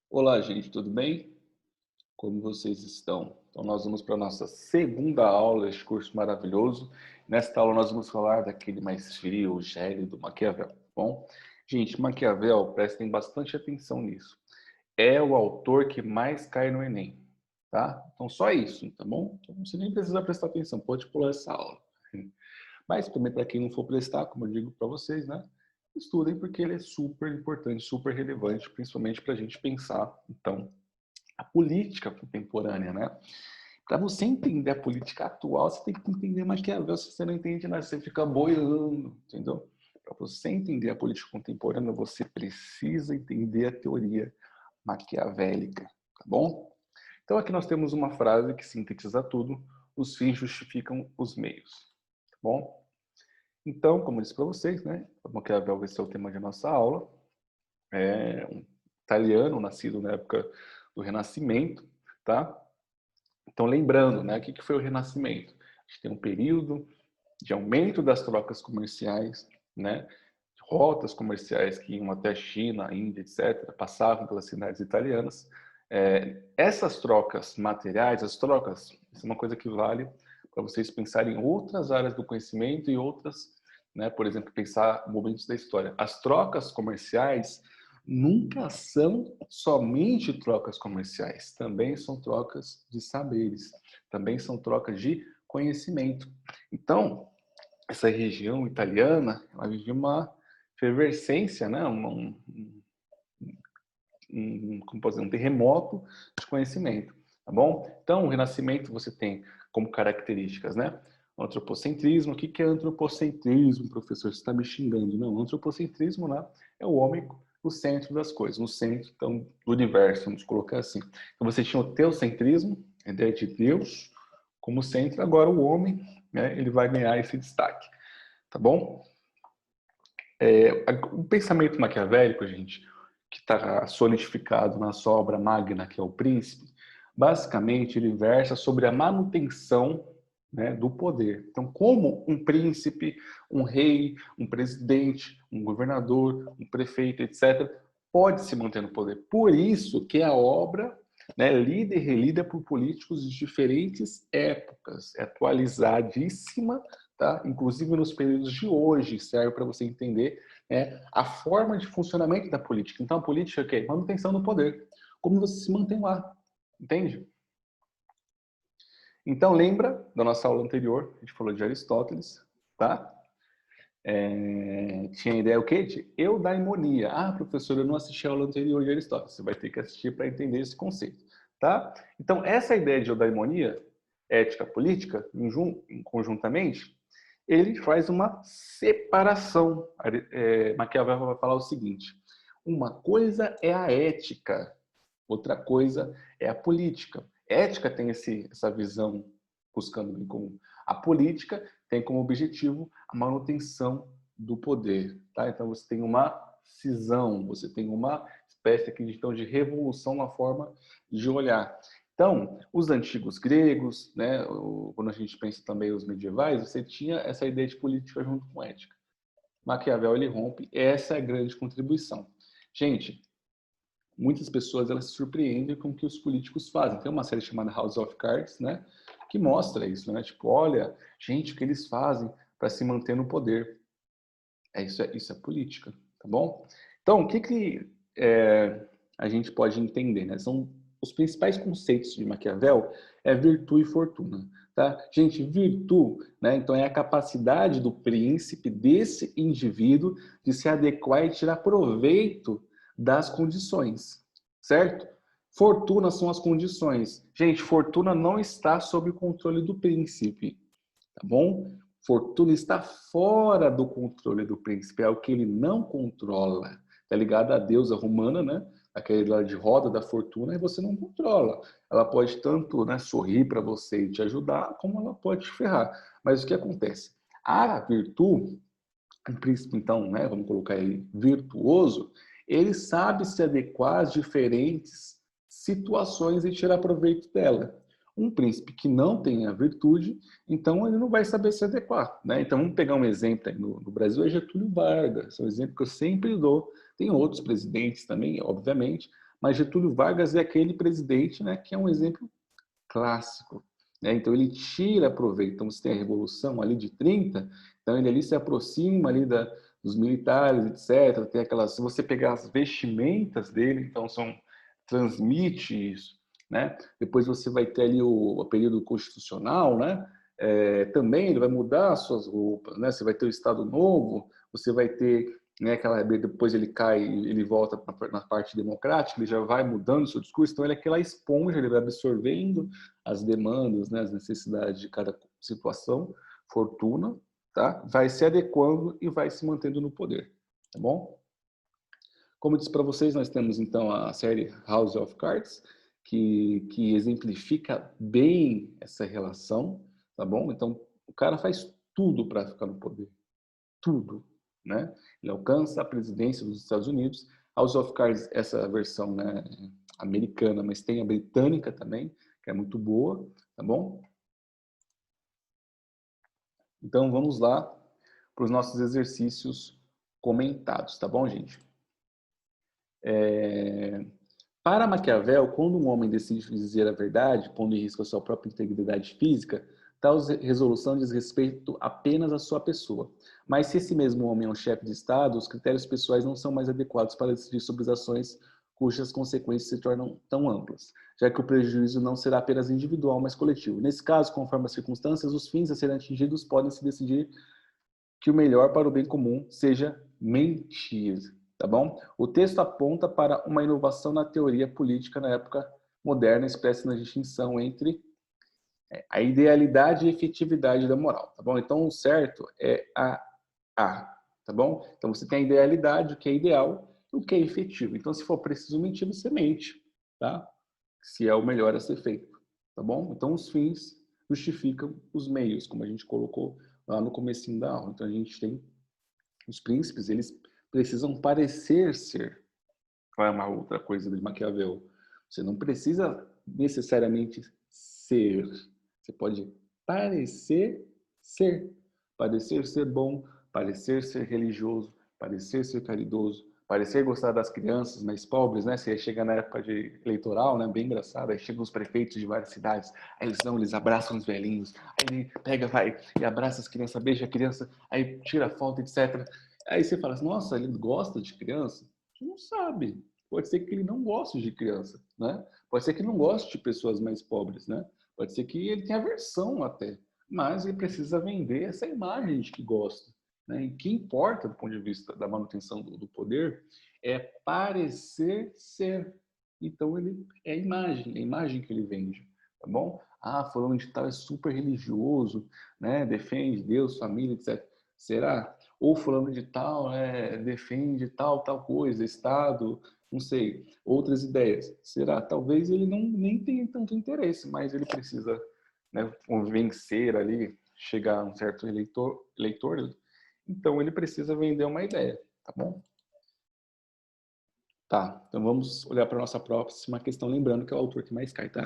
Olá, gente, tudo bem? Como vocês estão? Então, nós vamos para a nossa segunda aula deste curso maravilhoso. Nesta aula, nós vamos falar daquele mais frio, gélido Maquiavel, tá bom? Gente, Maquiavel, prestem bastante atenção nisso. É o autor que mais cai no Enem, tá? Então, só isso, tá bom? Então, você nem precisa prestar atenção, pode pular essa aula. Mas, também, para quem não for prestar, como eu digo para vocês, né? Estudem, porque ele é super importante, super relevante, principalmente para a gente pensar, então, a política contemporânea, né? Para você entender a política atual, você tem que entender Maquiavel. Se você não entende nada, você fica boiando, entendeu? Para você entender a política contemporânea, você precisa entender a teoria maquiavélica, tá bom? Então aqui nós temos uma frase que sintetiza tudo: os fins justificam os meios, tá bom? Então, como eu disse para vocês, né? Maquiavel vai ser o tema de nossa aula. É um italiano, nascido na época do Renascimento, tá? Então, lembrando, né, o que foi o Renascimento? A gente tem um período de aumento das trocas comerciais, né, rotas comerciais que iam até China, Índia, etc., passavam pelas cidades italianas. Essas trocas materiais, as trocas, isso é uma coisa que vale para vocês pensarem em outras áreas do conhecimento e outras, né, por exemplo, pensar momentos da história. As trocas comerciais nunca são somente trocas comerciais, também são trocas de saberes, também são trocas de conhecimento. Então, essa região italiana, ela vivia uma efervescência, né? Como pode dizer, um terremoto de conhecimento, tá bom? Então, o Renascimento você tem como características, né? Antropocentrismo. O que é antropocentrismo, professor? Você está me xingando? Não, antropocentrismo, né, é o homem no centro das coisas, no centro, então, do universo, vamos colocar assim. Então, você tinha o teocentrismo, a ideia de Deus como centro. Agora, o homem, né, ele vai ganhar esse destaque, tá bom? O pensamento maquiavélico, gente, que está solidificado na sua obra magna, que é o Príncipe, basicamente ele versa sobre a manutenção, né, do poder. Então, como um príncipe, um rei, um presidente, um governador, um prefeito, etc., pode se manter no poder. Por isso que a obra, né, lida e relida por políticos de diferentes épocas, é atualizadíssima, tá? Inclusive nos períodos de hoje, serve para você entender, né, a forma de funcionamento da política. Então, a política é o quê? Manutenção do poder. Como você se mantém lá, entende? Então, lembra da nossa aula anterior, a gente falou de Aristóteles, tá? Tinha a ideia o quê? De eudaimonia. Ah, professor, eu não assisti a aula anterior de Aristóteles. Você vai ter que assistir para entender esse conceito, tá? Então, essa ideia de eudaimonia, ética política, conjuntamente, ele faz uma separação. Maquiavel vai falar o seguinte: uma coisa é a ética, outra coisa é a política. Ética tem essa visão buscando o bem comum. A política tem como objetivo a manutenção do poder. Tá? Então você tem uma cisão, você tem uma espécie aqui, então, de revolução na forma de olhar. Então, os antigos gregos, né, quando a gente pensa também os medievais, você tinha essa ideia de política junto com ética. Maquiavel, ele rompe, essa é a grande contribuição. Gente, muitas pessoas elas se surpreendem com o que os políticos fazem. Tem uma série chamada House of Cards, né, que mostra isso, né? Tipo, olha, gente, o que eles fazem para se manter no poder. Isso é política, tá bom? Então, o que a gente pode entender, né? São os principais conceitos de Maquiavel é virtude e fortuna, tá? Gente, virtude, né? Então é a capacidade do príncipe, desse indivíduo, de se adequar e tirar proveito das condições, certo? Fortuna são as condições. Gente, fortuna não está sob o controle do príncipe, tá bom? Fortuna está fora do controle do príncipe, é o que ele não controla. Está ligado à deusa romana, né? Aquele lá de roda da fortuna, e você não controla. Ela pode tanto, né, sorrir para você e te ajudar, como ela pode te ferrar. Mas o que acontece? A virtude, o príncipe, então, né, vamos colocar ele virtuoso, ele sabe se adequar às diferentes situações e tirar proveito dela. Um príncipe que não tem a virtude, então ele não vai saber se adequar, né? Então vamos pegar um exemplo aí no Brasil, é Getúlio Vargas, é um exemplo que eu sempre dou. Tem outros presidentes também, obviamente, Mas Getúlio Vargas é aquele presidente, né, que é um exemplo clássico, né? Então ele tira proveito. Então você tem a Revolução ali de 30, então ele ali se aproxima ali dos militares, etc. Tem aquelas, se você pegar as vestimentas dele, então transmite isso, né? Depois você vai ter ali o período constitucional, né? Também ele vai mudar as suas roupas, né? Você vai ter o Estado Novo, você vai ter, né, depois ele cai, ele volta na parte democrática, ele já vai mudando o seu discurso, então ele é aquela esponja, ele vai absorvendo as demandas, né, as necessidades de cada situação, fortuna, tá? Vai se adequando e vai se mantendo no poder, tá bom? Como eu disse para vocês, nós temos então a série House of Cards, que exemplifica bem essa relação, tá bom? Então, o cara faz tudo para ficar no poder. Tudo, né? Ele alcança a presidência dos Estados Unidos. House of Cards, essa versão, né, americana, mas tem a britânica também, que é muito boa, tá bom? Então, vamos lá para os nossos exercícios comentados, tá bom, gente? Para Maquiavel, quando um homem decide dizer a verdade, pondo em risco a sua própria integridade física, tal resolução diz respeito apenas à sua pessoa. Mas se esse mesmo homem é um chefe de Estado, os critérios pessoais não são mais adequados para decidir sobre as ações cujas consequências se tornam tão amplas, já que o prejuízo não será apenas individual, mas coletivo. Nesse caso, conforme as circunstâncias, os fins a serem atingidos podem se decidir que o melhor para o bem comum seja mentir, tá bom? O texto aponta para uma inovação na teoria política na época moderna, expressa na distinção entre a idealidade e a efetividade da moral, tá bom? Então, o certo é tá bom? Então, você tem a idealidade, o que é ideal, e o que é efetivo. Então, se for preciso mentir, você mente, tá? Se é o melhor a ser feito, tá bom? Então, os fins justificam os meios, como a gente colocou lá no comecinho da aula. Então, a gente tem os príncipes, eles precisam parecer ser. Qual é uma outra coisa de Maquiavel? Você não precisa necessariamente ser. Você pode parecer ser. Parecer ser bom, parecer ser religioso, parecer ser caridoso, parecer gostar das crianças mais pobres, né? Você chega na época de eleitoral, né? Bem engraçado, aí chegam os prefeitos de várias cidades, aí eles abraçam os velhinhos, aí ele pega, vai e abraça as crianças, beija a criança, aí tira foto, etc. Aí você fala assim, nossa, ele gosta de criança? Você não sabe. Pode ser que ele não goste de criança, né? Pode ser que ele não goste de pessoas mais pobres, né? Pode ser que ele tenha aversão até, mas ele precisa vender essa imagem de que gosta, né? E o que importa do ponto de vista da manutenção do poder é parecer ser. Então ele é a imagem que ele vende, tá bom? Ah, fulano de tal é super religioso, né? Defende Deus, família, etc. Será? Ou fulano de tal defende tal coisa, Estado, não sei, outras ideias. Será? Talvez ele nem tenha tanto interesse, mas ele precisa, né, convencer ali, chegar a um certo eleitor, então ele precisa vender uma ideia, tá bom? Tá, então vamos olhar para a nossa próxima questão, lembrando que é o autor que mais cai, tá?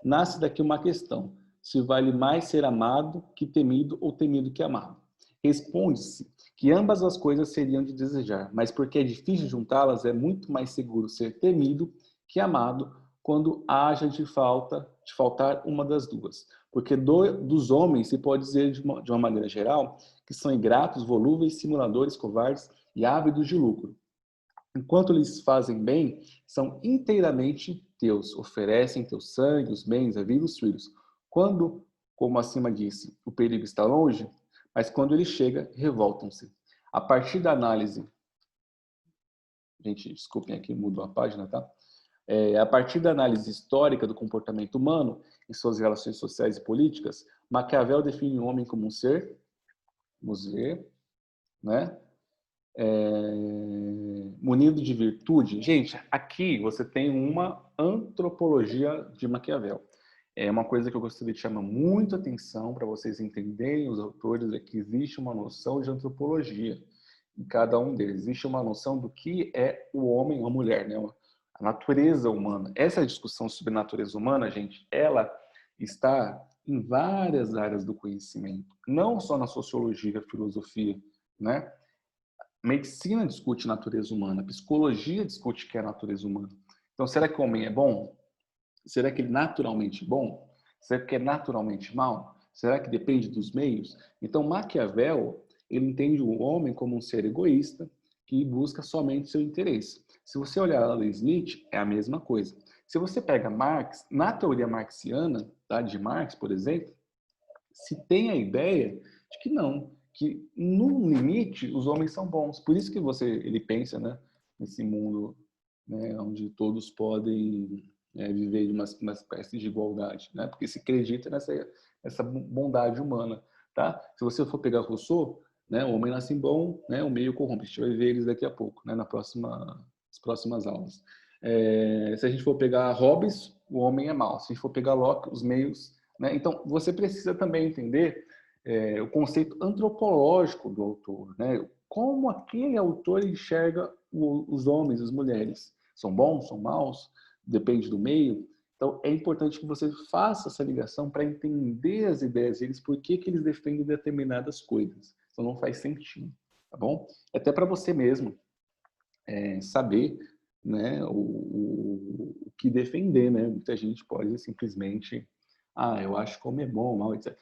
Nasce daqui uma questão: se vale mais ser amado que temido ou temido que amado? Responde-se que ambas as coisas seriam de desejar, mas porque é difícil juntá-las, é muito mais seguro ser temido que amado quando haja de faltar uma das duas. Porque dos homens se pode dizer de uma maneira geral que são ingratos, volúveis, simuladores, covardes e ávidos de lucro. Enquanto lhes fazem bem, são inteiramente teus, oferecem teu sangue, os bens, a vida e os filhos. Quando, como acima disse, o perigo está longe, mas quando ele chega, revoltam-se. A partir da análise, gente, desculpem aqui, mudo a página, tá? A partir da análise histórica do comportamento humano e suas relações sociais e políticas, Maquiavel define o homem como um ser, vamos ver, né? Munido de virtude. Gente, aqui você tem uma antropologia de Maquiavel. É uma coisa que eu gostaria de chamar muito atenção para vocês entenderem, os autores, é que existe uma noção de antropologia em cada um deles. Existe uma noção do que é o homem ou a mulher, né? A natureza humana. Essa discussão sobre a natureza humana, gente, ela está em várias áreas do conhecimento, não só na sociologia, filosofia, né? Medicina discute natureza humana, psicologia discute o que é natureza humana. Então, será que o homem é bom? Será que ele é naturalmente bom? Será que é naturalmente mal? Será que depende dos meios? Então, Maquiavel, ele entende o homem como um ser egoísta que busca somente seu interesse. Se você olhar Adam Smith, é a mesma coisa. Se você pega Marx, na teoria marxiana, tá, de Marx, por exemplo, se tem a ideia de que não, que no limite os homens são bons. Por isso que ele pensa, né, nesse mundo, né, onde todos podem viver de uma espécie de igualdade, né? Porque se acredita nessa bondade humana, tá? Se você for pegar Rousseau, né, o homem nasce bom, né, o meio corrompe. A gente vai ver eles daqui a pouco, né, nas próximas aulas. Se a gente for pegar Hobbes, o homem é mau. Se a gente for pegar Locke, os meios, né? Então, você precisa também entender o conceito antropológico do autor, né? Como aquele autor enxerga os homens, as mulheres. São bons, são maus? Depende do meio. Então, é importante que você faça essa ligação para entender as ideias deles, por que eles defendem determinadas coisas. Então, não faz sentido, tá bom? Até para você mesmo saber, né, o que defender, né? Muita gente pode simplesmente, eu acho como é bom, mal, etc.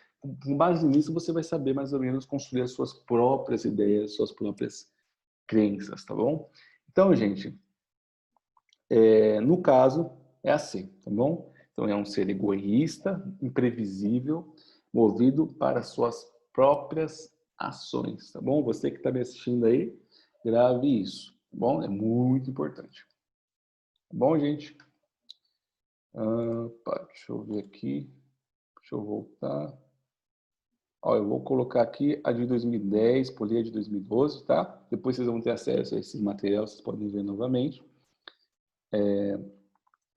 Com base nisso, você vai saber mais ou menos construir as suas próprias ideias, suas próprias crenças, tá bom? Então, gente, no caso, é assim, tá bom? Então, é um ser egoísta, imprevisível, movido para suas próprias ações, tá bom? Você que está me assistindo aí, grave isso, tá bom? É muito importante. Tá bom, gente? Deixa eu ver aqui. Deixa eu voltar. Ó, eu vou colocar aqui a de 2010, polia de 2012, tá? Depois vocês vão ter acesso a esse material, vocês podem ver novamente.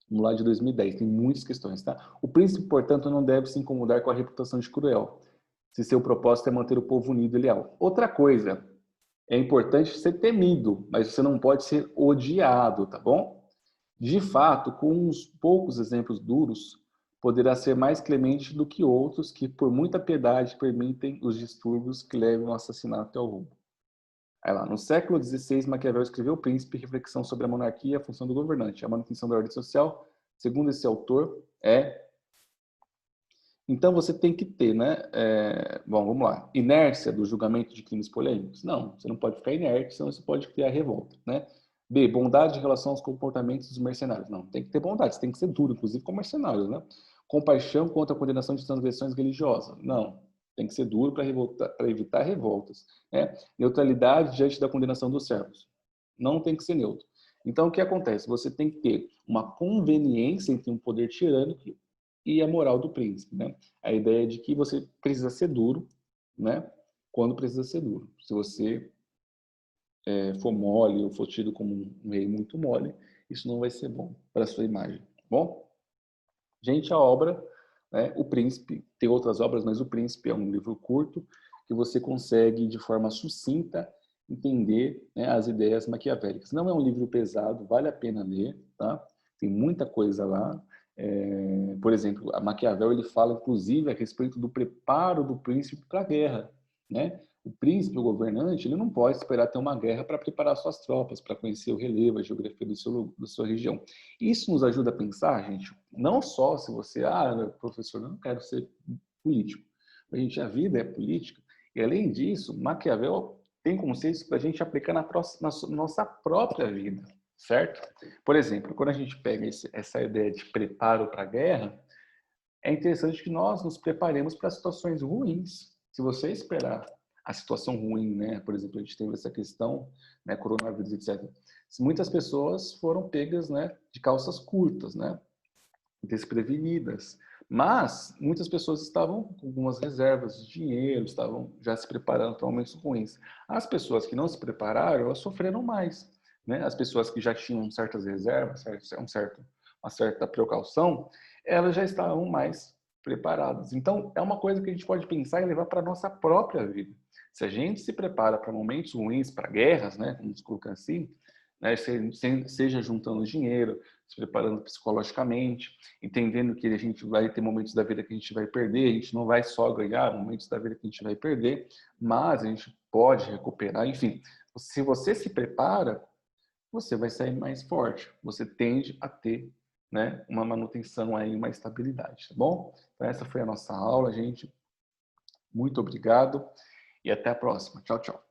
Vamos lá de 2010, tem muitas questões, tá? O príncipe, portanto, não deve se incomodar com a reputação de cruel, se seu propósito é manter o povo unido e leal. Outra coisa, é importante ser temido, mas você não pode ser odiado, tá bom? De fato, com uns poucos exemplos duros, poderá ser mais clemente do que outros que, por muita piedade, permitem os distúrbios que levam ao assassinato e ao roubo. Aí lá, no século XVI, Maquiavel escreveu O Príncipe, reflexão sobre a monarquia e a função do governante. A manutenção da ordem social, segundo esse autor, é... Então, você tem que ter, né? Bom, vamos lá. Inércia do julgamento de crimes polêmicos? Não, você não pode ficar inerte, senão você pode criar revolta, né? B, bondade em relação aos comportamentos dos mercenários? Não, tem que ter bondade, você tem que ser duro, inclusive com mercenários, né? Compaixão contra a condenação de transgressões religiosas? Não, tem que ser duro para evitar revoltas, né? Neutralidade diante da condenação dos servos? Não tem que ser neutro. Então, o que acontece? Você tem que ter uma conveniência entre um poder tirânico e a moral do príncipe, né? A ideia de que você precisa ser duro, né? Quando precisa ser duro. Se você for mole ou for tido como um rei muito mole, isso não vai ser bom para a sua imagem, tá bom? Gente, a obra, né, O Príncipe, tem outras obras, mas O Príncipe é um livro curto que você consegue, de forma sucinta, entender, né, as ideias maquiavélicas. Não é um livro pesado, vale a pena ler, tá? Tem muita coisa lá. Por exemplo, a Maquiavel ele fala, inclusive, a respeito do preparo do príncipe para a guerra, né? O príncipe, o governante, ele não pode esperar ter uma guerra para preparar suas tropas, para conhecer o relevo, a geografia da sua região. Isso nos ajuda a pensar, gente, não só se você, professor, eu não quero ser político. A gente, a vida é política. E, além disso, Maquiavel tem conceitos para a gente aplicar na nossa própria vida, certo? Por exemplo, quando a gente pega essa ideia de preparo para a guerra, é interessante que nós nos preparemos para situações ruins. Se você esperar a situação ruim, né? Por exemplo, a gente teve essa questão, né, coronavírus, etc. Muitas pessoas foram pegas, né, de calças curtas, né, desprevenidas. Mas muitas pessoas estavam com algumas reservas de dinheiro, estavam já se preparando para momentos ruins. As pessoas que não se prepararam, elas sofreram mais, né? As pessoas que já tinham certas reservas, uma certa precaução, elas já estavam mais preparadas. Então, é uma coisa que a gente pode pensar e levar para a nossa própria vida. Se a gente se prepara para momentos ruins, para guerras, né, vamos colocar assim, né, seja juntando dinheiro, se preparando psicologicamente, entendendo que a gente vai ter momentos da vida que a gente vai perder, a gente não vai só ganhar, momentos da vida que a gente vai perder, mas a gente pode recuperar, enfim. Se você se prepara, você vai sair mais forte. Você tende a ter, né, uma manutenção aí, uma estabilidade, tá bom? Então essa foi a nossa aula, gente. Muito obrigado e até a próxima. Tchau, tchau.